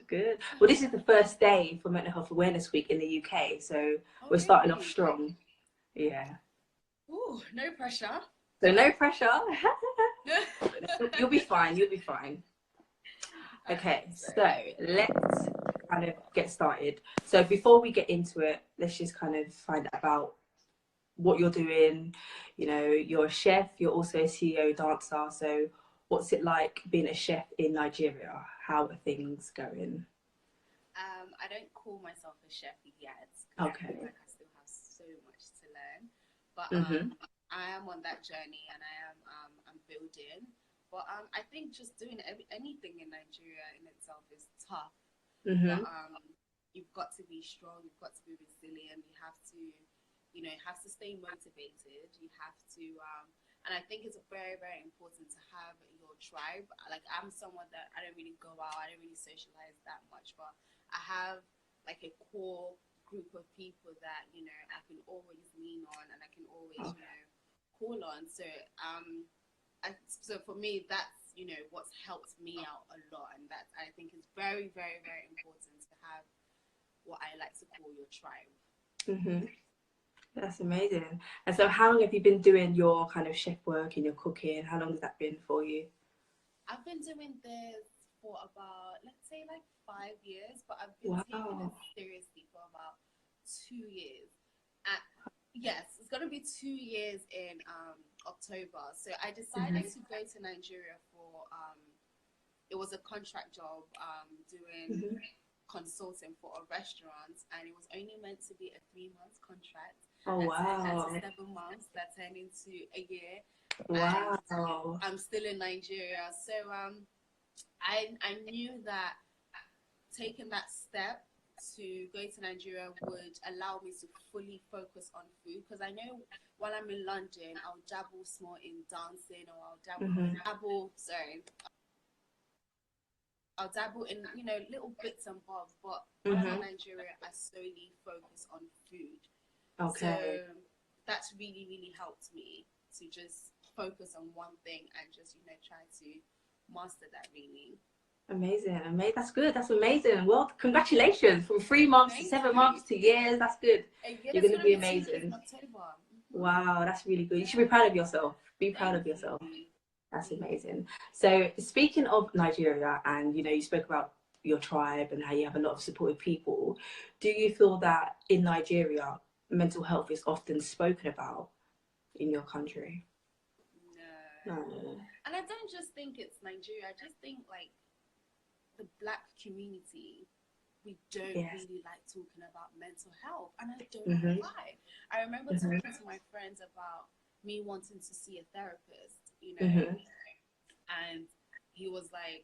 Good. Well, this is the first day for Mental Health Awareness Week in the UK, so we're starting off strong. Yeah. Ooh, no pressure. So no pressure. You'll be fine. You'll be fine. Okay, so let's kind of get started. So before we get into it, let's just kind of find out about what you're doing. You know, you're a chef, you're also a CEO dancer. So what's it like being a chef in Nigeria? How are things going? I don't call myself a chef yet. Okay. I feel like I still have so much to learn. But I am on that journey, and I'm building. But I think just doing anything in Nigeria in itself is tough. But you've got to be strong. You've got to be resilient. You have to, you stay motivated. You have to, and I think it's very, very important to have your tribe. Like, I'm someone that I don't really go out. I don't really socialize that much, but I have like a core group of people that I can always lean on, and I can always call on. So so for me, that's what's helped me out a lot, and that I think is very, very, very important to have what I like to call your tribe. That's amazing. And so how long have you been doing your kind of chef work and your cooking? How long has that been for you? I've been doing this for about, let's say, like 5 years, but I've been taking it seriously for about 2 years. Yes, it's going to be 2 years in October. So I decided to go to Nigeria for, it was a contract job, doing consulting for a restaurant, and it was only meant to be a 3-month contract. Oh, wow. That 7 months, that turned into a year. Wow. And I'm still in Nigeria. So I knew that taking that step to go to Nigeria would allow me to fully focus on food, because I know while I'm in London, I'll dabble small in dancing, or I'll dabble in little bits and bobs, but when I'm in Nigeria, I solely focus on food. Okay. So that's really, really helped me to just focus on one thing and just try to master that, really. Amazing. That's good. That's amazing. Well, congratulations. From 3 months to 7 months to years. That's good. You're going to be amazing. Wow, that's really good. You should be proud of yourself. Be proud of yourself. That's amazing. So speaking of Nigeria, and you spoke about your tribe and how you have a lot of supportive people, do you feel that in Nigeria mental health is often spoken about in your country? No. And I don't just think it's Nigeria. I just think like the Black community, we don't really like talking about mental health, and I don't know why. I remember talking to my friends about me wanting to see a therapist, and he was like,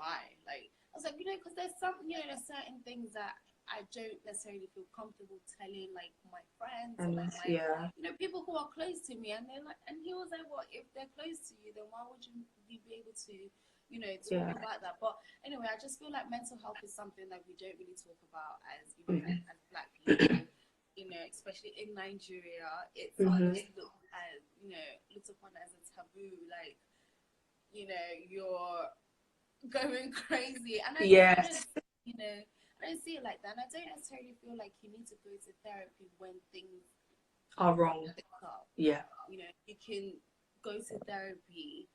why? Like, I was like, because there's some, there's certain things that I don't necessarily feel comfortable telling, like, my friends or like my, people who are close to me. And they're like, and he was like, well, if they're close to you, then why would you be able to, talk about that? But anyway, I just feel like mental health is something that we don't really talk about as, as Black people, especially in Nigeria. It's looked as, looked upon as a taboo, like, you're going crazy. And I I don't see it like that. And I don't necessarily feel like you need to go to therapy when things are wrong. Yeah. You can go to therapy.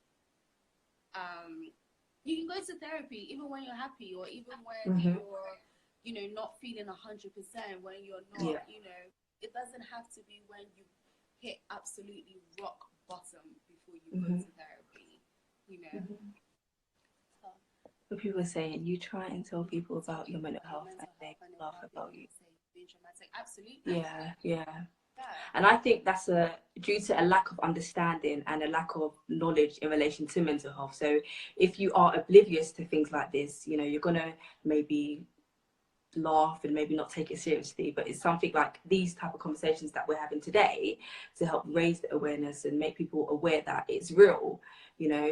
You can go to therapy even when you're happy, or even when you're, not feeling 100%, when you're not, it doesn't have to be when you hit absolutely rock bottom before you go to therapy, But people are saying you try and tell people about your mental health and they laugh about you. Being traumatic, absolutely. Yeah. And I think that's due to a lack of understanding and a lack of knowledge in relation to mental health. So if you are oblivious to things like this, you're gonna maybe laugh and maybe not take it seriously, but it's something like these type of conversations that we're having today to help raise the awareness and make people aware that it's real,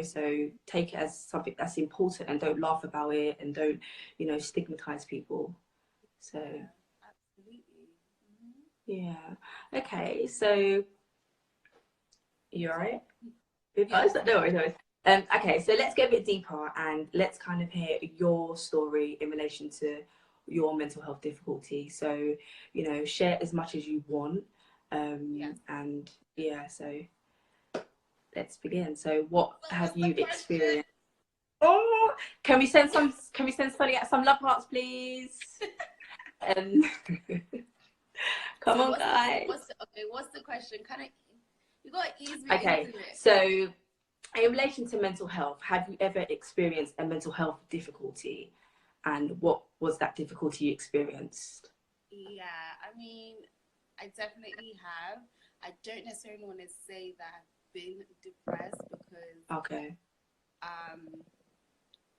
so take it as something that's important and don't laugh about it and don't stigmatize people. So yeah. Okay, so you all right? No. Okay, so let's get a bit deeper and let's kind of hear your story in relation to your mental health difficulty. So, you know, share as much as you want. And yeah, so let's begin. So what have you experienced? Oh, can we send Soliat some love hearts, please? Come on, guys. What's the question? You got to ease me Okay, into it. so in relation to mental health, have you ever experienced a mental health difficulty? And what was that difficulty you experienced? Yeah, I mean, I definitely have. I don't necessarily want to say that I've been depressed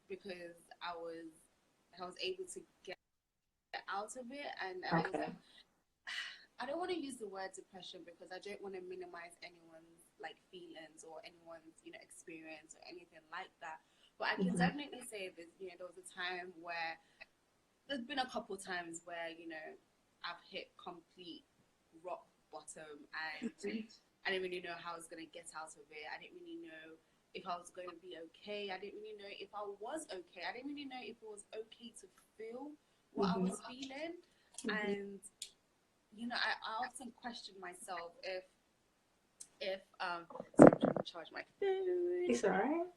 because I was able to get out of it, and it was like, I don't want to use the word depression because I don't want to minimize anyone's like feelings or anyone's, you know, experience or anything like that. But I can definitely say that, you know, there was a time where there's been a couple times where, you know, I've hit complete rock bottom and I didn't really know how I was going to get out of it. I didn't really know if I was going to be okay. I didn't really know if I was okay. I didn't really know if it was okay to feel what I was feeling. And, you know, I often question myself if so I'm trying to charge my phone. It's all right.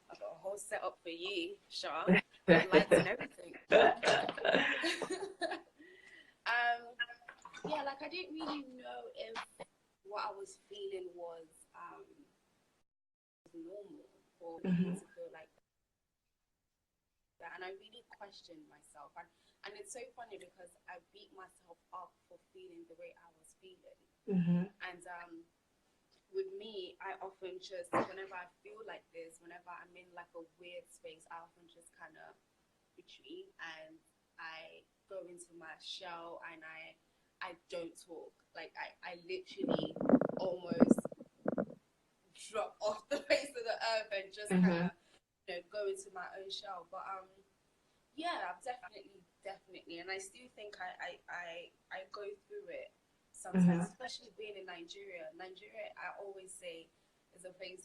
I've got a whole setup for you, Shar. Lights and everything. Yeah, like I didn't really know if what I was feeling was normal or me to feel like that. And I really questioned myself. And it's so funny because I beat myself up for feeling the way I was feeling. And with me, I often just, whenever I feel like this, whenever I'm in like a weird space, I often just kind of retreat and I go into my shell and I don't talk. Like I literally almost drop off the face of the earth and just kind of, you know, go into my own shell. But yeah, I've definitely, and I still think I go through it sometimes, especially being in Nigeria. Nigeria, I always say, is a place.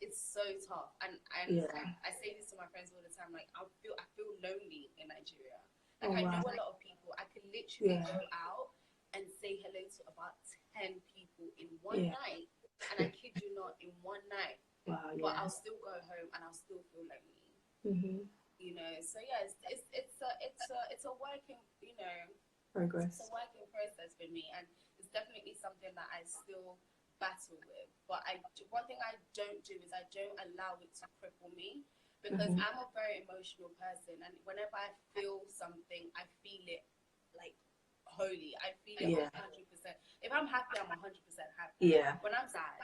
It's so tough, and I say this to my friends all the time. Like I feel lonely in Nigeria. Like I know a lot of people. I can literally go out and say hello to about 10 people in one night, and I kid you not, in one night. But I'll still go home and I'll still feel lonely. You know, so yeah, it's a working, you know, progress. It's a working process for me, and it's definitely something that I still battle with. But one thing I don't do is I don't allow it to cripple me, because I'm a very emotional person, and whenever I feel something, I feel it like wholly. I feel it 100%. If I'm happy, I'm 100% happy. When I'm sad,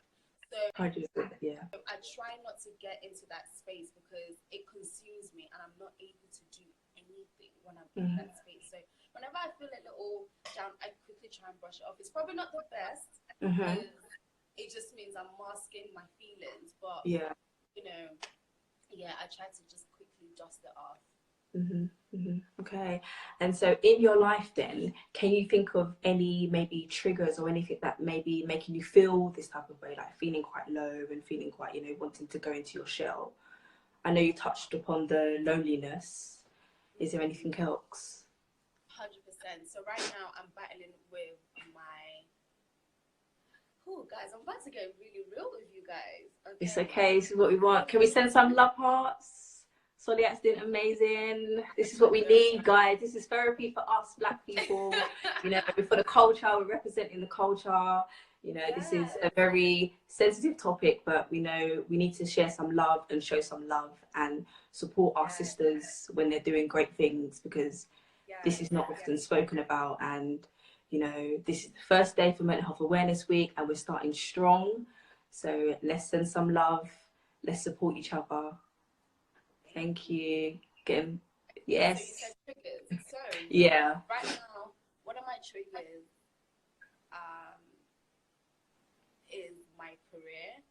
so I try not to get into that space because it consumes me and I'm not able to do anything when I'm in that space. So whenever I feel a little down, I quickly try and brush it off. It's probably not the best because it just means I'm masking my feelings. But, you know, yeah, I try to just quickly dust it off. Okay, and so in your life then, can you think of any maybe triggers or anything that may be making you feel this type of way, like feeling quite low and feeling quite, you know, wanting to go into your shell? I know you touched upon the loneliness. Is there anything else? 100%. So right now I'm battling with my... Oh, guys, I'm about to get really real with you guys. Okay? It's okay, this is what we want. Can we send some love hearts? Soliat's doing amazing. This is what we need, guys. This is therapy for us Black people. You know, for the culture, we're representing the culture. You know, this is a very sensitive topic, but we know we need to share some love and show some love and support our sisters when they're doing great things, because this is not often spoken about. And, you know, this is the first day for Mental Health Awareness Week and we're starting strong. So let's send some love. Let's support each other. Thank you. Yes. So you said triggers. So right now, one of my triggers is my career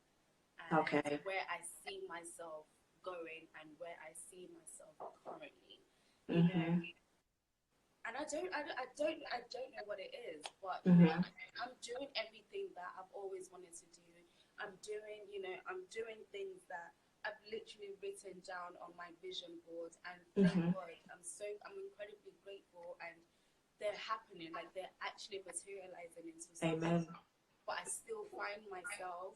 and where I see myself going and where I see myself currently. You know, and I don't know what it is, but I'm doing everything that I've always wanted to do. I'm doing things that I've literally written down on my vision board, and thank God, I'm incredibly grateful, and they're happening, like they're actually materializing into something. Amen. But I still find myself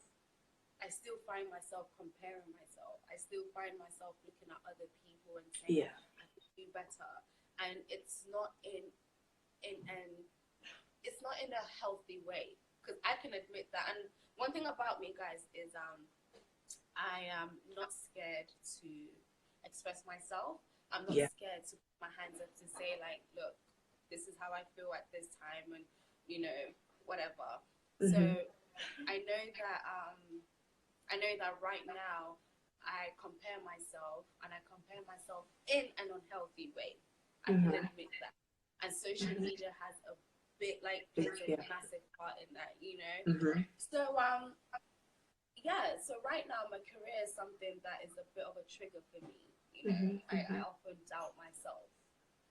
comparing myself. I still find myself looking at other people and saying, I could do better. And it's not in a healthy way, because I can admit that. And one thing about me, guys, is I am not scared to express myself. I'm not scared to put my hands up to say, like, look, this is how I feel at this time, and whatever. So I know that right now I compare myself, and I compare myself in an unhealthy way. I can admit that. And social media has a bit, like, plays a massive part in that, So so right now my career is something that is a bit of a trigger for me. I often doubt myself.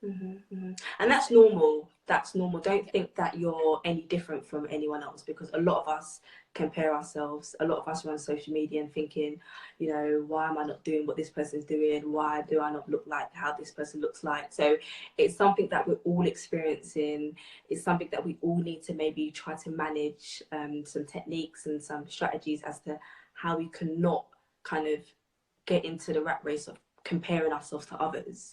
And that's normal. Don't think that you're any different from anyone else, because a lot of us compare ourselves. A lot of us are on social media and thinking, why am I not doing what this person's doing? Why do I not look like how this person looks like? So it's something that we're all experiencing. It's something that we all need to maybe try to manage, some techniques and some strategies as to how we can not kind of get into the rat race of comparing ourselves to others.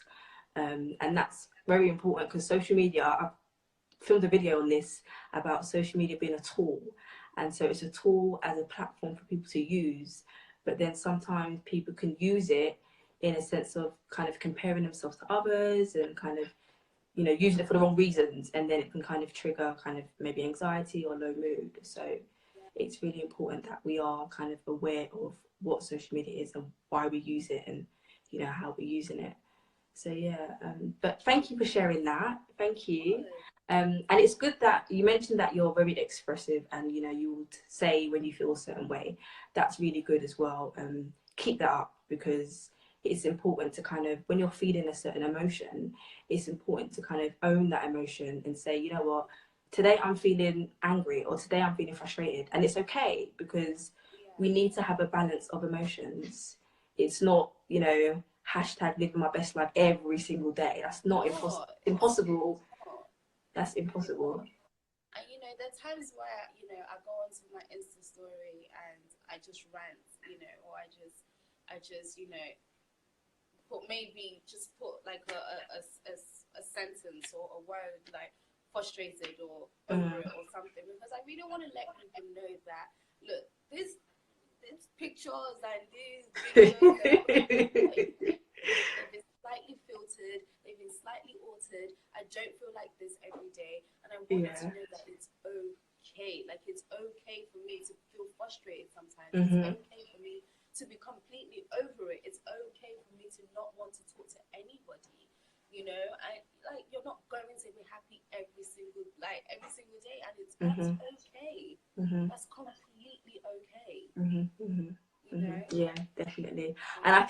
And that's very important, because social media, I've filmed a video on this about social media being a tool. And so it's a tool as a platform for people to use, but then sometimes people can use it in a sense of kind of comparing themselves to others and kind of, using it for the wrong reasons. And then it can kind of trigger kind of maybe anxiety or low mood. So it's really important that we are kind of aware of what social media is and why we use it, and, how we're using it. So but thank you for sharing that. Thank you. And it's good that you mentioned that you're very expressive, and you would say when you feel a certain way. That's really good as well. Keep that up, because it's important to kind of, when you're feeling a certain emotion, it's important to kind of own that emotion and say, you know what, today I'm feeling angry, or today I'm feeling frustrated, and it's okay, because we need to have a balance of emotions. It's not, hashtag living my best life every single day. That's not impossible. That's impossible. And there are times where I go onto my Insta story and I just rant, or I just put like a sentence or a word like frustrated or over it or something, because I really want to let people know that, look, this pictures and these videos, they've been slightly filtered, they've been slightly altered. I don't feel like this every day, and I want you to know that it's okay. Like, it's okay for me to feel frustrated sometimes. It's okay for me to be completely over it. It's okay for me to not want to talk to anybody. You're not going to be happy every single day, and that's okay. That's completely okay. Yeah, definitely. And I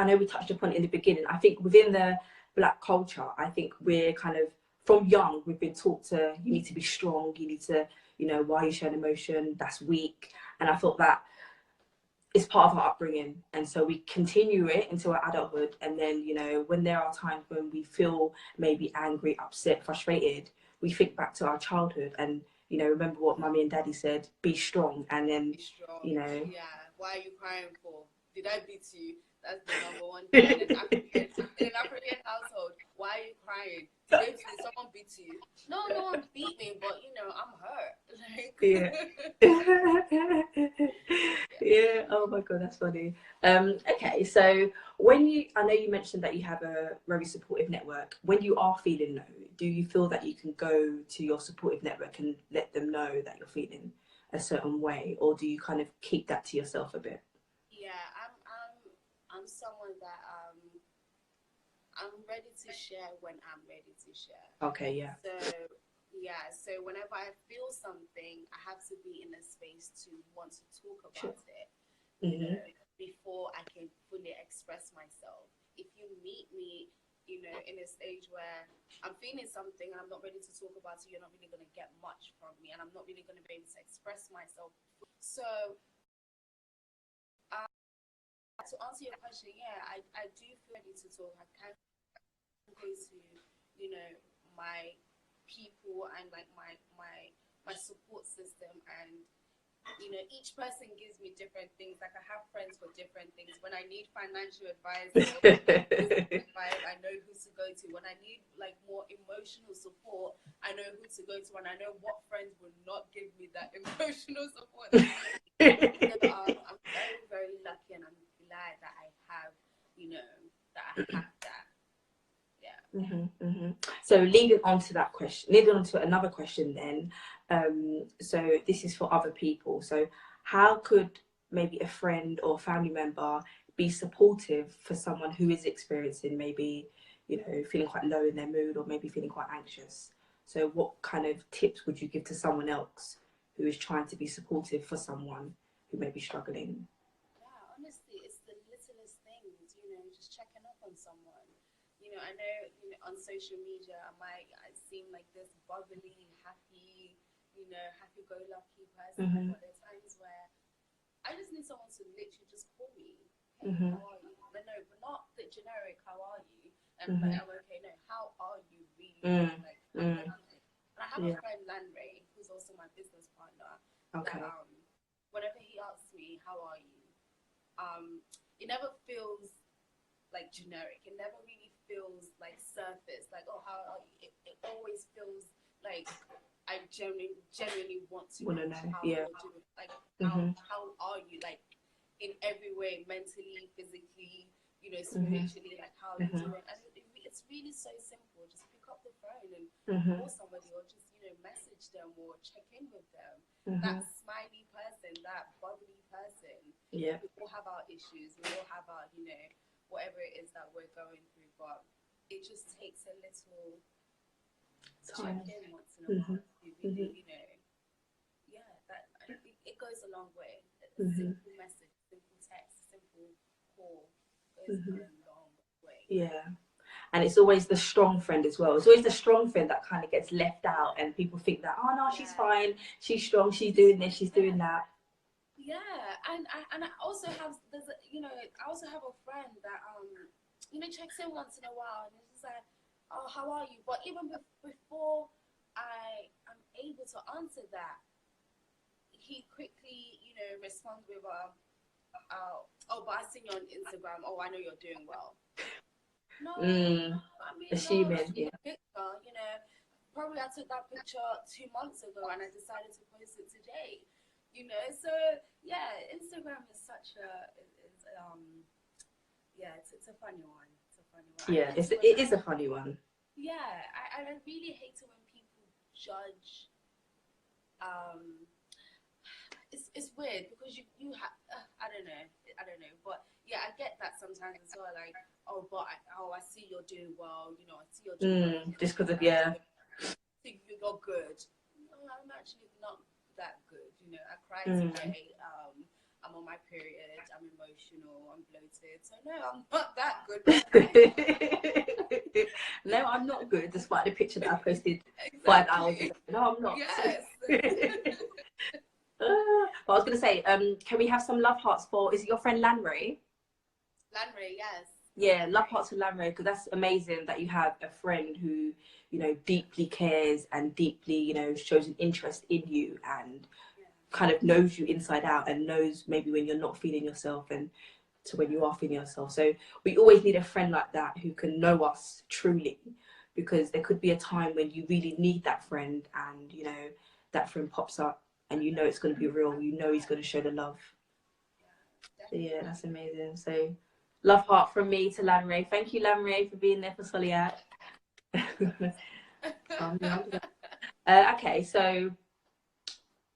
know we touched upon it in the beginning. I think within the Black culture, I think we're kind of, from young, we've been taught to, you need to be strong, you need to, why you show an emotion, that's weak. And I thought that it's part of our upbringing, and so we continue it into our adulthood. And then, when there are times when we feel maybe angry, upset, frustrated, we think back to our childhood and, remember what Mummy and Daddy said, be strong. And then, be strong. Why are you crying for? Did I beat you? That's the number one thing in an African household. Why are you crying? Did someone beat you? No one beat me, but I'm hurt. Yeah. Oh my God, that's funny. Okay, so I know you mentioned that you have a very supportive network. When you are feeling low, do you feel that you can go to your supportive network and let them know that you're feeling a certain way, or do you kind of keep that to yourself a bit? Yeah, I'm someone that I'm ready to share when I'm ready to share. Okay, yeah. So whenever I feel something, I have to be in a space to want to talk about it, before I can fully express myself. If you meet me, know, in a stage where I'm feeling something and I'm not ready to talk about it, you're not really going to get much from me, and I'm not really going to be able to express myself. So, to answer your question, yeah, I do feel ready to talk. I can go to, you know, my people and like my support system, and you know, each person gives me different things. Like I have friends for different things. When I need financial advice, I know who to go to. When I need like more emotional support, I know who to go to, and I know what friends will not give me that emotional support. So, I'm very, very lucky, and I'm glad that I have, you know, that I have that. Yeah. So leading on to that question, leading on to another question then, so this is for other people. So how could maybe a friend or family member be supportive for someone who is experiencing maybe, you know, feeling quite low in their mood or maybe feeling quite anxious? So what kind of tips would you give to someone else who is trying to be supportive for someone who may be struggling? Yeah, honestly, it's the littlest things, you know, just checking up on someone. You know, I know, you know, on social media, I seem like this bubbly, happy, you know, happy-go-lucky person. But there's times where I just need someone to literally just call me. Hey, how are you? But no, but not the generic, how are you? And like, I'm okay. No, how are you really? Like, how's everything? And I have a friend, Landray, who's also my business partner, that whenever he asks me, how are you? It never feels like generic. It never really feels like surface. Like, oh, how are you? It always feels like I genuinely want to know how you're doing. Like, how are you? Like, in every way, mentally, physically, you know, spiritually. Like, how are you doing? And it's really so simple. Just pick up the phone and call somebody, or just, you know, message them or check in with them. That smiley person, that bubbly person. Yeah. We all have our issues. We all have our, you know, whatever it is that we're going through, but it just takes a little check in once in a while to really, you know, yeah, that it goes a long way. A simple message, simple text, simple call goes a long way. Yeah. And it's always the strong friend as well. It's always the strong friend that kind of gets left out, and people think that, oh no, she's fine, she's strong, she's doing this, she's doing that. Yeah, and I also have you know, I also have a friend that you know, checks in once in a while, and it's just like, oh, how are you? But even before I am able to answer that, he quickly, you know, responds with oh, but I seen you on Instagram. Oh, I know you're doing well. No, I mean, assuming, no, picture, you know, probably I took that picture 2 months ago and I decided to post it today. You know, so yeah, Instagram is such a yeah, it's a funny one. It's a funny one. Yeah, it is a funny one. Yeah, I really hate it when people judge. It's weird because you have I don't know, but yeah, I get that sometimes as well. Like, oh, but I see you're doing well. You know, I see you're doing well. Just because of think you're good. No, I'm actually not that good. You know, I cried today. I'm on my period. I'm emotional. I'm bloated. So no, I'm not that good. No, I'm not good, despite the picture that I posted 5 hours ago. No, I'm not. Yes. But I was going to say, can we have some love hearts for, is it your friend Lanray? Lanray, yes. Yeah, love hearts for Lanray, because that's amazing that you have a friend who, you know, deeply cares and deeply, you know, shows an interest in you and kind of knows you inside out and knows maybe when you're not feeling yourself and to when you are feeling yourself. So we always need a friend like that who can know us truly, because there could be a time when you really need that friend and, you know, that friend pops up and you know it's going to be real, you know he's going to show the love. So yeah, that's amazing. So love heart from me to Lanray. Thank you, Lanray, for being there for Soliat. Okay, so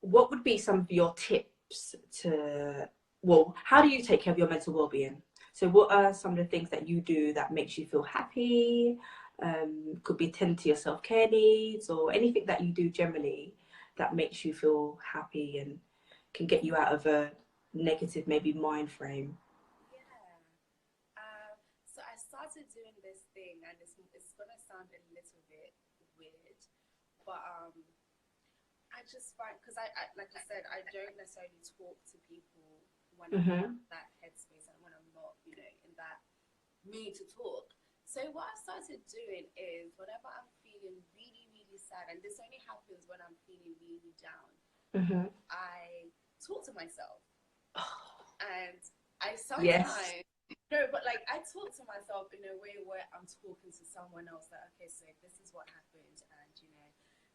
what would be some of your tips to, well, how do you take care of your mental well-being? So what are some of the things that you do that makes you feel happy? Could be tend to your self-care needs or anything that you do generally that makes you feel happy and can get you out of a negative maybe mind frame. Yeah. So I started started doing this thing, and it's gonna sound a little bit weird, but I just find, because I like I said, I don't necessarily talk to people when I'm in that headspace and when I'm not, you know, in that mood to talk. So what I started doing is, whenever I'm feeling really, really sad, and this only happens when I'm feeling really down, I talk to myself. And I sometimes, no, but like I talk to myself in a way where I'm talking to someone else, like, okay, so this is what happened, and you know,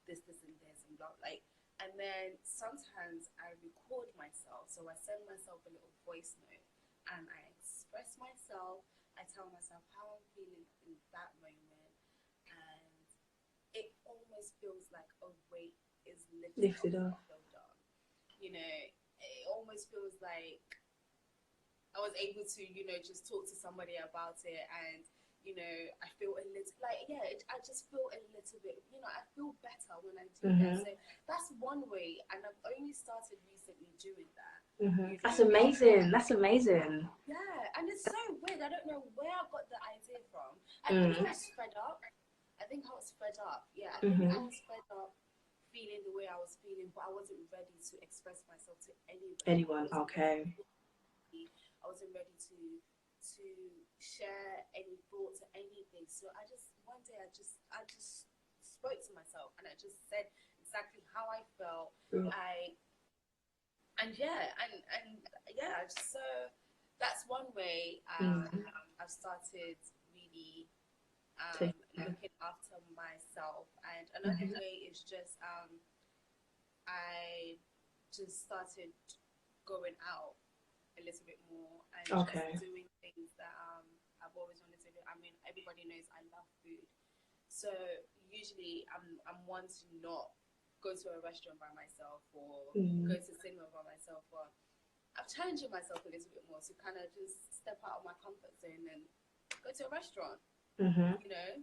this, and this, and blah, like, and then sometimes I record myself, so I send myself a little voice note, and I express myself. I tell myself how I'm feeling in that moment, and it almost feels like a weight is lifted off my shoulder. You know, it almost feels like I was able to, you know, just talk to somebody about it, and, you know, I feel a little, like, I just feel a little bit, you know, I feel better when I do that. So that's one way, and I've only started recently doing that. You know? That's amazing. That's amazing. Yeah, and it's so weird. I don't know where I got the idea from. I think I was fed up. I think I was fed up. Yeah, I think I was fed up feeling the way I was feeling, but I wasn't ready to express myself to anybody. Anyone, okay. I wasn't ready to share any thoughts or anything. So one day I just spoke to myself, and I just said exactly how I felt. So that's one way I've started really looking after myself. And another way is just I just started going out a little bit more, and just doing things that I've always wanted to do. I mean, everybody knows I love food, so usually I'm one to not go to a restaurant by myself or go to cinema by myself, but I'm challenging myself a little bit more to kind of just step out of my comfort zone and go to a restaurant. You know,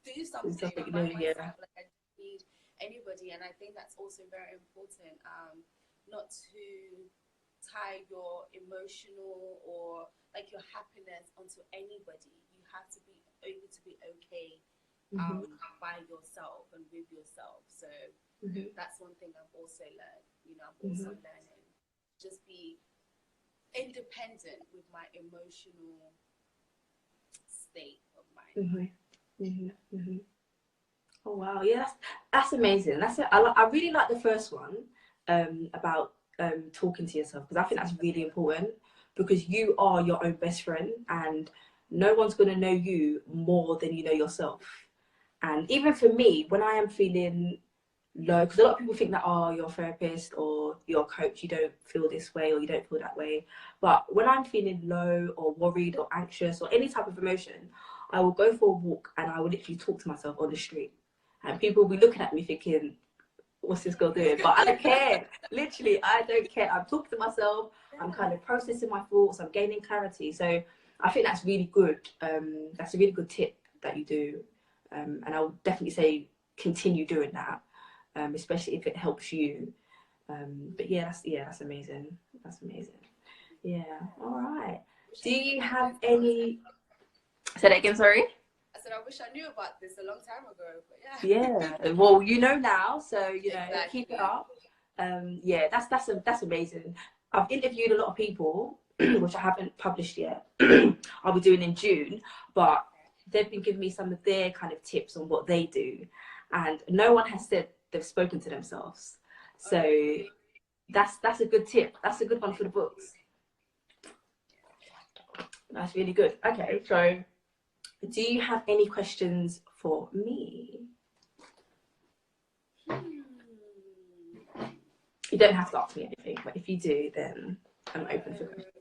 do something by myself. Like, I don't need anybody, and I think that's also very important. Not to tie your emotional or like your happiness onto anybody. You have to be able to be okay by yourself and with yourself. So that's one thing I've also learned. You know, I'm also learning just be independent with my emotional state of mind. Oh wow, yeah, that's amazing. I really like the first one about talking to yourself, because I think that's really important, because you are your own best friend, and no one's going to know you more than you know yourself. And even for me, when I am feeling low, because a lot of people think that, oh, you're a therapist or you're a coach, you don't feel this way or you don't feel that way. But when I'm feeling low or worried or anxious or any type of emotion, I will go for a walk and I will literally talk to myself on the street, and people will be looking at me thinking, what's this girl doing? But I don't care. Literally, I don't care. I'm talking to myself. I'm kind of processing my thoughts. I'm gaining clarity. So I think that's really good. That's a really good tip that you do. And I would definitely say continue doing that, especially if it helps you. But that's amazing. That's amazing. Yeah. All right. Do you have any... Say that again, sorry? I said, I wish I knew about this a long time ago, but yeah. Well, you know now, so you know, keep it up. That's amazing. I've interviewed a lot of people, which I haven't published yet. I'll be doing in June, but they've been giving me some of their kind of tips on what they do, and no one has said they've spoken to themselves. So that's a good tip. That's a good one for the books. That's really good. Okay, so do you have any questions for me? You don't have to ask me anything, but if you do, then I'm open for questions.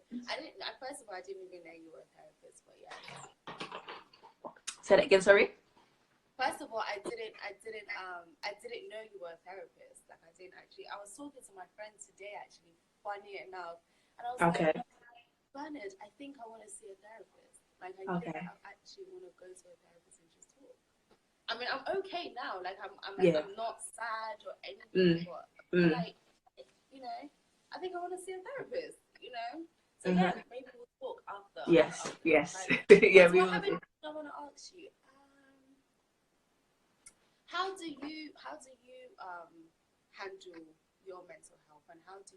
First of all, I didn't even know you were a therapist, but yeah. Say that again, sorry? First of all, I didn't know you were a therapist. Like, I didn't actually. I was talking to my friend today, actually, funny enough, and I was like, Bernard, I think I want to see a therapist. Like, I think I actually want to go to a therapist and just talk. I mean, I'm okay now. Like, I'm not sad or anything, but like, you know, I think I want to see a therapist. You know, so yeah, maybe we'll talk after. Yes, yes. Like, Yeah, we all do. I want to ask you, how do you handle your mental health, and how do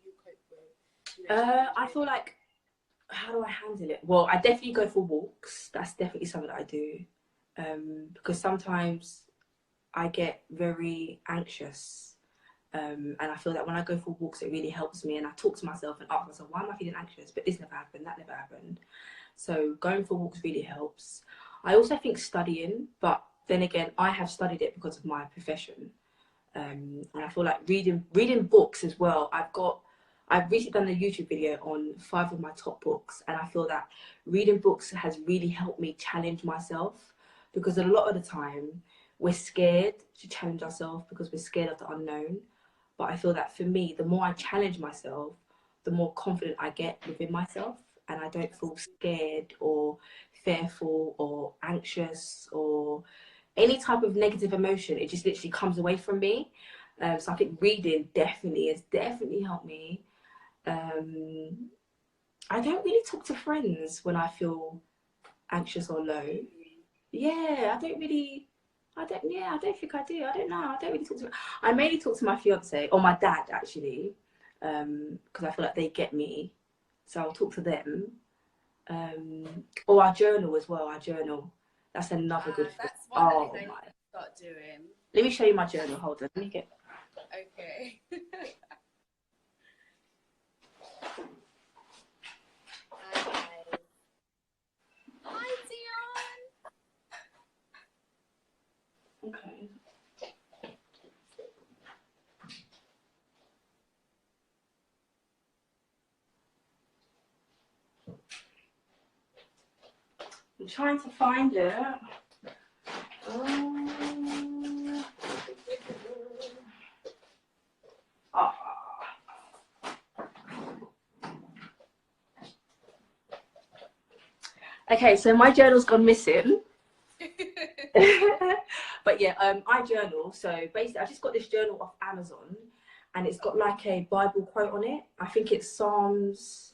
you cope with I feel like, how do I handle it? Well, I definitely go for walks. That's definitely something that I do. Because sometimes I get very anxious. And I feel that when I go for walks, it really helps me. And I talk to myself and ask myself, why am I feeling anxious? But this never happened, that never happened. So going for walks really helps. I also think studying, but then again, I have studied it because of my profession. And I feel like reading books as well. I've recently done a YouTube video on 5 of my top books, and I feel that reading books has really helped me challenge myself, because a lot of the time we're scared to challenge ourselves because we're scared of the unknown. But I feel that for me, the more I challenge myself, the more confident I get within myself, and I don't feel scared or fearful or anxious or any type of negative emotion. It just literally comes away from me. So I think reading has definitely helped me. I don't really talk to friends when I feel anxious or low. Yeah, I don't think I do. I don't know. I don't really talk to. I mainly talk to my fiance or my dad actually, because I feel like they get me. So I'll talk to them. Or I journal as well. I journal. That's another good thing. That's one thing I need to start doing. Let me show you my journal. Hold on. Let me get. Okay. Hi, Dion. Okay. I'm trying to find it. Oh. Okay, so my journal's gone missing. But yeah, I journal. So basically, I just got this journal off Amazon, and it's got like a Bible quote on it. I think it's Psalms.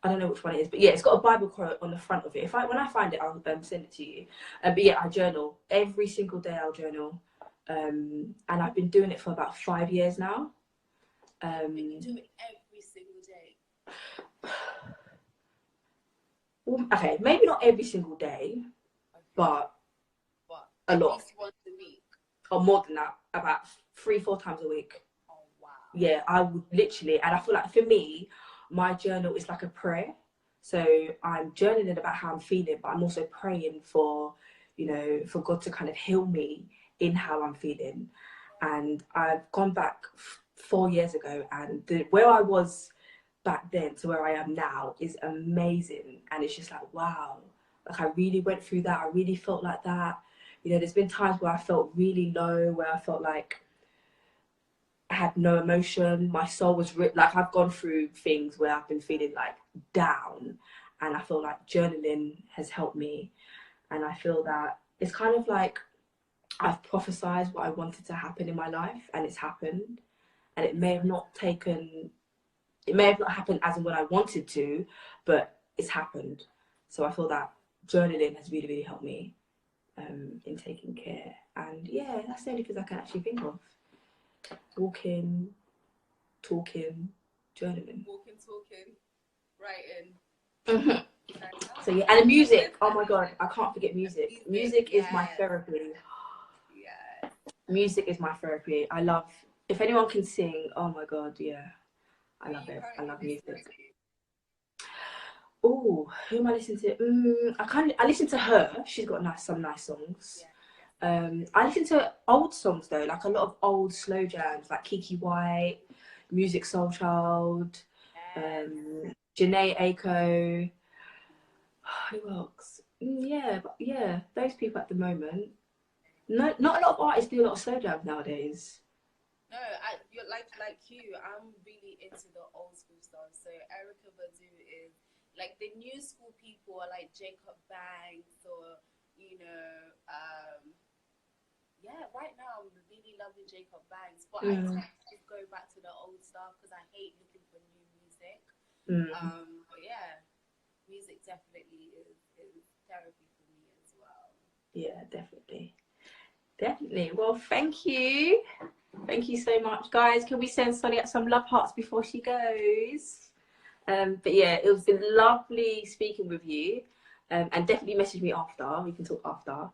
I don't know which one it is, but yeah, it's got a Bible quote on the front of it. When I find it, I'll send it to you. But yeah, I journal every single day. I'll journal, and I've been doing it for about 5 years now. You do it every single day. Well, okay, maybe not every single day, but a lot. At least once a week. Or more than that, about 3-4 times a week. Oh wow. Yeah, I would literally, and I feel like for me, my journal is like a prayer. So I'm journaling about how I'm feeling, but I'm also praying for, for God to kind of heal me in how I'm feeling. And I've gone back 4 years ago, and where I was back then to where I am now is amazing. And it's just like, wow, like I really went through that. I really felt like that. There's been times where I felt really low, where I felt like I had no emotion. My soul was like, I've gone through things where I've been feeling like down, and I feel like journaling has helped me. And I feel that it's kind of like I've prophesied what I wanted to happen in my life, and it's happened. And it may have not happened as in when I wanted to, but it's happened. So I feel that journaling has really, really helped me in taking care. And yeah, that's the only things I can actually think of. Walking, talking, journaling. Walking, talking, writing. So yeah, and music. Oh my god, I can't forget music. Music is my therapy. Yeah. Music is my therapy. I love. If anyone can sing, oh my god, yeah, I love it. I love music. Oh, who am I listening to? I listen to her. She's got some nice songs. I listen to old songs though, like a lot of old slow jams, like Kiki White, Music Soul Child, Janae Aiko. Who else? Yeah, those people at the moment. No, not a lot of artists do a lot of slow jams nowadays. No, you're like you. I'm really into the old school stuff. So Erica Badu is like the new school people are like Jacob Banks or yeah. Right now I'm really loving Jacob Banks, but I tend to go back to the old stuff because I hate looking for new music. But yeah. music definitely is therapy for me as well. Yeah, definitely. Definitely. Well, thank you. Thank you so much, guys. Can we send Soliat some love hearts before she goes? But yeah, it was been lovely speaking with you. And definitely message me after. We can talk after.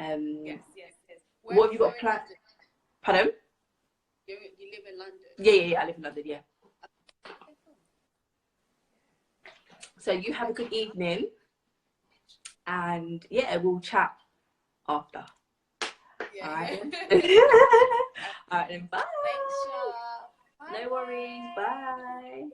Yes. What have you got planned? Pardon? You live in London? Yeah. I live in London, yeah. Okay, cool. So you have a good evening. And yeah, we'll chat after. Yeah. All right. All right, then. Bye. Thanks, Sha. Bye. No worries. Bye.